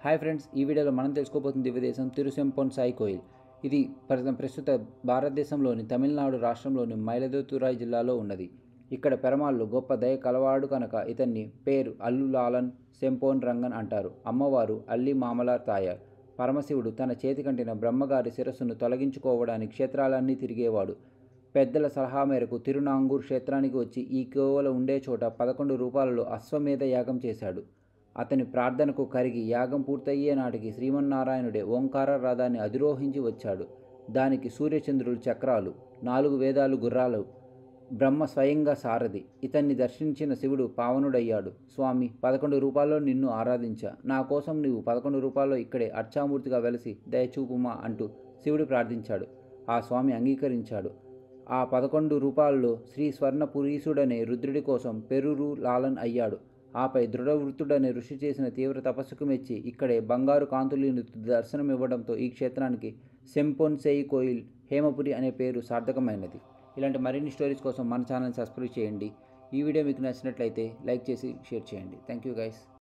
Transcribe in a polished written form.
Hi friends, ఈ వీడియోలో మనం తెలుసుకోబోతున్న దివ్యదేశం తిరుసెంపొన్ సాయి కోయిల్. ఇది ప్రస్తుత భారతదేశంలోని తమిళనాడు రాష్ట్రంలోని మైలదుతురై జిల్లాలో ఉన్నది. ఇక్కడ పెరమాళ్ళు గొప్ప దయ కలవాడు కనుక ఇతన్ని పేరు అల్లు లాలన్ సెంపోన్ రంగన్ అంటారు. అమ్మవారు అల్లి మామలార్ తాయార్. పరమశివుడు తన చేతికంటిన బ్రహ్మగారి శిరస్సును తొలగించుకోవడానికి క్షేత్రాలన్నీ తిరిగేవాడు. పెద్దల సలహా మేరకు తిరునాంగూర్ క్షేత్రానికి వచ్చి ఈ కోవల ఉండే చోట 11 రూపాలలో అశ్వమేధ యాగం చేశాడు. అతని ప్రార్థనకు కరిగి యాగం పూర్తయ్యే నాటికి శ్రీమన్నారాయణుడే ఓంకార రథాన్ని అధిరోహించి వచ్చాడు. దానికి సూర్యచంద్రులు చక్రాలు, 4 వేదాలు గుర్రాలు, బ్రహ్మ స్వయంగా సారథి. ఇతన్ని దర్శించిన శివుడు పావనుడయ్యాడు. స్వామి, 11 రూపాల్లో నిన్ను ఆరాధించా. నా కోసం నీవు 11 రూపాల్లో ఇక్కడే అర్చామూర్తిగా వెలసి దయచూపుమా అంటూ శివుడు ప్రార్థించాడు. ఆ స్వామి అంగీకరించాడు. ఆ 11 రూపాల్లో శ్రీ స్వర్ణపురీసుడనే రుద్రుడి కోసం పెరురు లాలన్ అయ్యాడు. ఆపై దృఢవృత్తుడనే ఋషి చేసిన తీవ్ర తపస్సుకు మెచ్చి ఇక్కడే బంగారు కాంతులీను దర్శనమివ్వడంతో ఈ క్షేత్రానికి సెంపొన్ సేయి కోయిల్ హేమపురి అనే పేరు సార్థకమైనది. ఇలాంటి మరిన్ని స్టోరీస్ కోసం మన ఛానల్ని సబ్స్క్రైబ్ చేయండి. ఈ వీడియో మీకు నచ్చినట్లయితే లైక్ చేసి షేర్ చేయండి. Thank you guys.